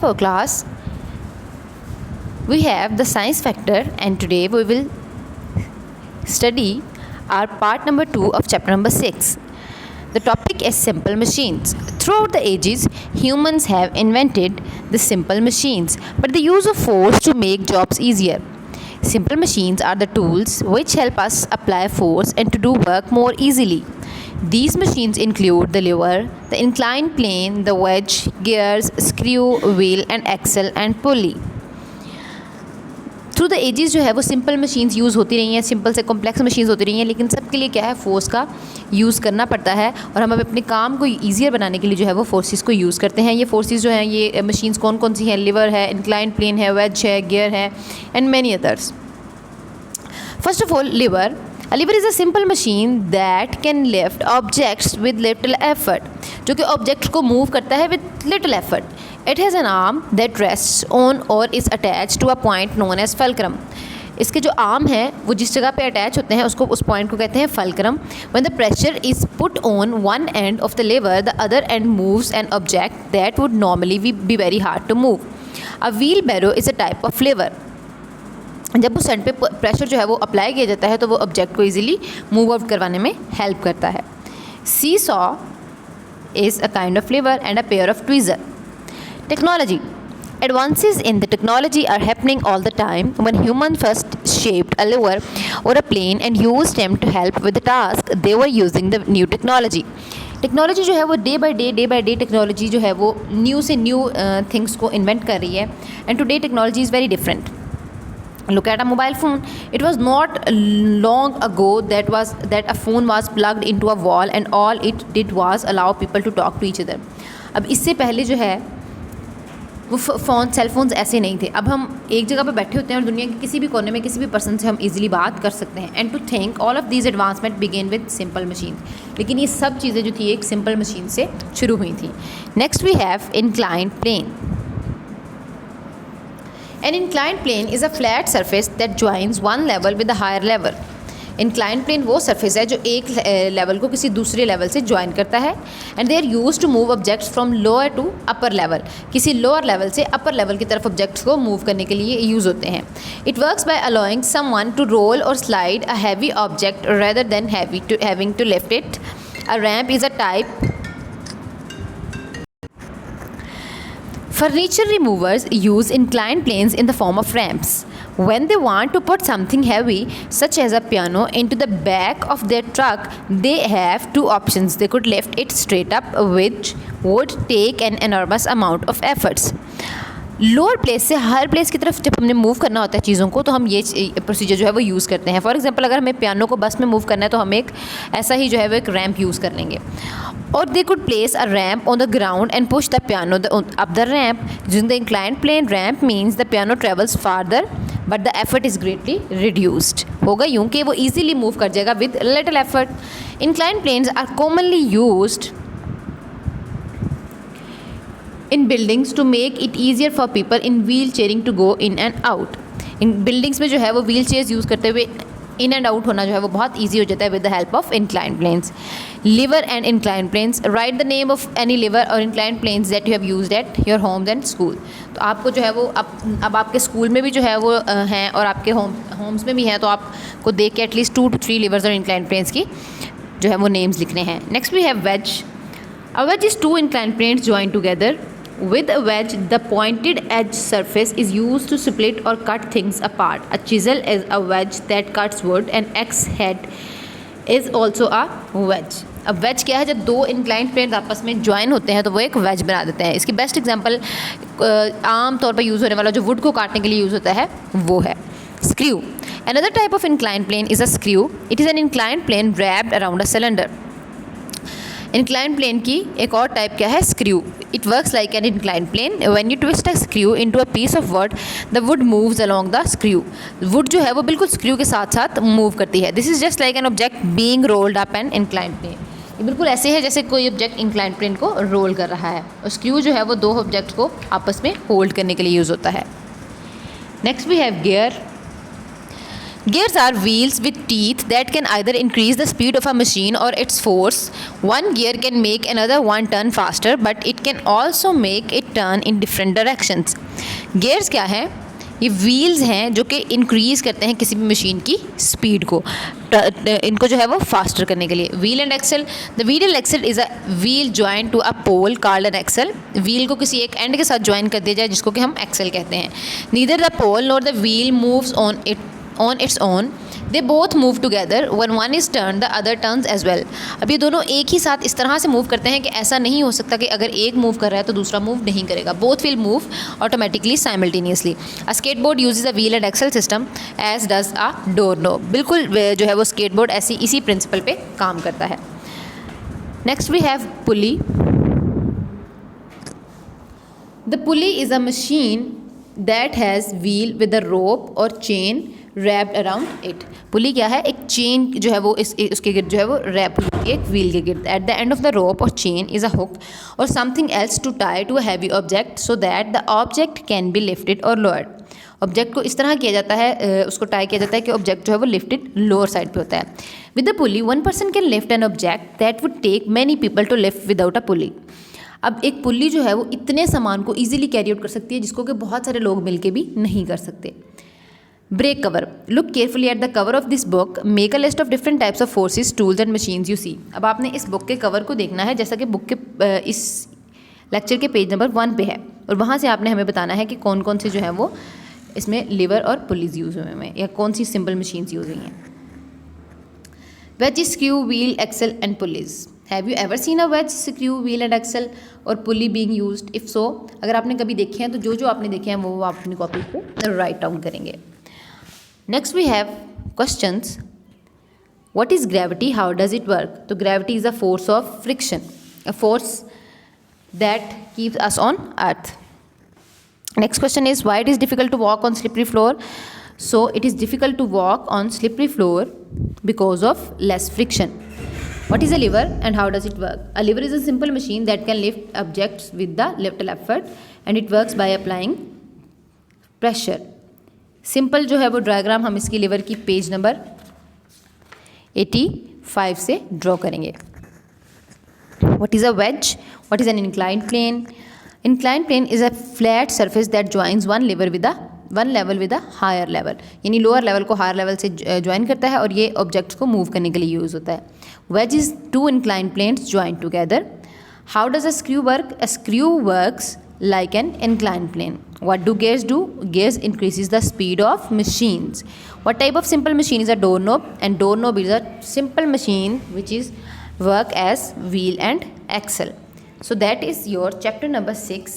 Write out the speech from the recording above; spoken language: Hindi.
our class. We have the science factor, and today we will study our part number 2 of chapter number 6. The topic is simple machines. Throughout the ages, humans have invented the simple machines, but the use of force to make jobs easier. Simple machines are the tools which help us apply force and to do work more easily. These machines include the lever, the inclined plane, the wedge, gears, screw, wheel and axle and pulley. Through the axes जो है वो सिंपल मशीन्स यूज़ होती रही हैं, सिंपल से कॉम्प्लेक्स मशीन्स होती रही हैं, लेकिन सबके लिए क्या है, फोर्स का यूज़ करना पड़ता है और हम अपने काम को ईजियर बनाने के लिए जो है वो फोर्सेस को यूज़ करते हैं. ये फोर्सेस जो हैं, ये मशीन्स कौन कौन सी हैं? लिवर है, इंक्लाइंड प्लेन है, वेज है, गियर है and many others. First of all, liver. A lever is a simple machine that can lift objects with little effort, जो कि ऑब्जेक्ट को मूव करता है with little effort. It has an arm that rests on or is attached to a point known as fulcrum. इसके जो आर्म हैं वो जिस जगह पे अटैच होते हैं उसको उस पॉइंट को कहते हैं fulcrum. When the pressure is put on one end of the lever, the other end moves an object that would normally be very hard to move. A wheelbarrow is a type of lever. जब उस एंड पे प्रेशर जो है वो अप्लाई किया जाता है तो वो ऑब्जेक्ट को इजीली मूव आउट करवाने में हेल्प करता है. Seesaw is a kind of lever and a pair of tweezer. Technology. Advances in the technology are happening all the time. When humans first shaped a lever or a plane and used them to help with the task, they were using the new technology. Technology जो है वो डे बाय डे टेक्नोलॉजी जो है वो न्यू से न्यू थिंग्स को इन्वेंट कर रही है. And today technology is very different. Look at a mobile phone. It was not long ago that a phone was plugged into a wall and all it did was allow people to talk to each other. अब इससे पहले जो है वो सेल फोन्स ऐसे नहीं थे. अब हम एक जगह पे बैठे होते हैं और दुनिया के किसी भी कोने में किसी भी पर्सन से हम इजीली बात कर सकते हैं. And to think all of these advancement begin with simple machine. लेकिन ये सब चीज़ें जो थी एक सिंपल मशीन से शुरू हुई थी. Next we have inclined plane. An inclined plane is a flat surface that joins one level with a higher level. Inclined plane वो surface है जो एक level को किसी दूसरे level से join करता है. And they are used to move objects from lower to upper level. किसी lower level से upper level की तरफ objects को move करने के लिए use होते हैं. It works by allowing someone to roll or slide a heavy object rather than having to lift it. A ramp is a type. Furniture removers use inclined planes in the form of ramps. When they want to put something heavy, such as a piano, into the back of their truck, they have two options. They could lift it straight up, which would take an enormous amount of efforts. Lower place से हायर प्लेस की तरफ जब हमने मूव करना होता है चीज़ों को तो हम ये प्रोसीजर जो है वो यूज़ करते हैं. फॉर एग्जांपल, अगर हमें पियानो को बस में मूव करना है तो हम एक ऐसा ही जो है वो एक रैम्प यूज़ कर लेंगे. और they could place a ramp on the ground and push the piano up the ramp. Using the inclined plane ramp means the piano travels farther but the effort is greatly reduced. होगा यूँ कि वो ईजिली मूव कर जाएगा with little effort. Inclined planes are commonly used in buildings to make it easier for people in wheelchairing to go in and out. In buildings में जो है वो wheel chairs यूज़ करते हुए in and out होना जो है वो बहुत easy हो जाता है with the help of inclined planes. Lever and inclined planes. Write the name of any lever or inclined planes that you have used at your homes and school. तो आपको जो है वो अब आपके स्कूल में भी जो है वो हैं और आपके होम्स में भी हैं, तो आपको देख के एटलीस्ट 2 to 3 levers और inclined planes की जो है वो names लिखने हैं. Next we have wedge. A wedge is 2 inclined planes joined together. With a wedge, the pointed edge surface is used to split or cut things apart. A chisel is a wedge that cuts wood. An axe head is also a wedge. अब wedge क्या है? जब 2 inclined planes आपस में join होते हैं तो वो एक wedge बना देते हैं. इसकी बेस्ट एग्जांपल आम तौर पर यूज़ होने वाला जो वुड को काटने के लिए यूज़ होता है वो है screw. Another type of inclined plane is a screw. It is an inclined plane wrapped around a cylinder. Inclined plane की एक और टाइप क्या है? Screw. It works like an inclined plane. When you twist a screw into a piece of wood, the wood moves along the screw. Wood जो है वो बिल्कुल स्क्रू के साथ साथ मूव करती है. This is just like an object being rolled up an inclined plane. ये बिल्कुल ऐसे है जैसे कोई ऑब्जेक्ट इंक्लाइंड प्लेन को रोल कर रहा है और स्क्रू जो है वो 2 ऑब्जेक्ट को आपस में होल्ड करने के लिए यूज़ होता है. Next we have gear. Gears are wheels with teeth that can either increase the speed of a machine or its force. One gear can make another one turn faster, but it can also make it turn in different directions. Gears क्या है? ये व्हील्स हैं जो कि इंक्रीज़ करते हैं किसी भी मशीन की स्पीड को, इनको जो है वो फास्टर करने के लिए. Wheel and axle. The wheel and axle is a wheel join to a pole called an axle. Wheel को किसी एक एंड के साथ ज्वाइन कर दिया जाए जिसको कि हम एक्सल कहते हैं. Neither the pole nor the wheel moves on its own. They both move together. When one is turned, the other turns as well. अब ये दोनों एक ही साथ इस तरह से मूव करते हैं कि ऐसा नहीं हो सकता कि अगर एक मूव कर रहा है तो दूसरा मूव नहीं करेगा. Both will move automatically simultaneously. A skateboard uses a wheel and axle system as does a doorknob. बिल्कुल जो है वो skateboard ऐसी इसी प्रिंसिपल पे काम करता है. Next we have pulley. The pulley is a machine that has wheel with a rope or chain wrapped around it. पुली क्या है? एक चेन जो है वो उसके गिर्द जो है वो रैप होती है एक व्हील के गिर्द. At the end of the rope or chain is a hook or something else to tie to a heavy object so that the object can be lifted or lowered. Object को इस तरह किया जाता है, उसको टाई किया जाता है कि ऑब्जेक्ट जो है वो लिफ्टेड लोअर साइड पे होता है. With the pulley one person can lift an object that would take many people to lift without a pulley. अब एक पुली जो है वो इतने सामान को ईजिली कैरी आउट कर सकती है जिसको कि बहुत सारे लोग मिलके भी नहीं कर सकते. Break cover. Look carefully at the cover of this book. Make a list of different types of forces tools and machines you see. अब आपने इस बुक के कवर को देखना है जैसा कि बुक के इस लेक्चर के पेज नंबर 1 पे है और वहाँ से आपने हमें बताना है कि कौन कौन से जो है वो इसमें लीवर और पुलीज यूज़ हुए हैं या कौन सी सिंपल मशीन्स यूज़ हुई हैं. wedge, screw, wheel, axle and pulleys. Have you ever seen a wedge, screw, wheel and axle और pulley being used? If so, अगर आपने कभी देखे हैं तो जो जो आपने देखे हैं वो आप अपनी कॉपी पे राइट डाउन करेंगे. Next we have questions. What is gravity? How does it work? तो gravity is a force of friction, a force that keeps us on earth. Next question is why it is difficult to walk on slippery floor? So it is difficult to walk on slippery floor because of less friction. What is a lever and how does it work? A lever is a simple machine that can lift objects with the little effort and it works by applying pressure. Simple जो है वो डायग्राम हम इसकी लीवर की पेज नंबर 85 से ड्रॉ करेंगे. What is a wedge? What is an inclined plane? Inclined plane is a flat surface that joins one level with a higher level. यानी लोअर लेवल को हायर लेवल से ज्वाइन करता है और ये ऑब्जेक्ट्स को मूव करने के लिए यूज़ होता है. Wedge is two inclined planes join together. How does a screw work? A screw works like an inclined plane. What do gears do? Gears increases the speed of machines. What type of simple machine is a doorknob? And doorknob is a simple machine which is work as wheel and axle. So that is your chapter number 6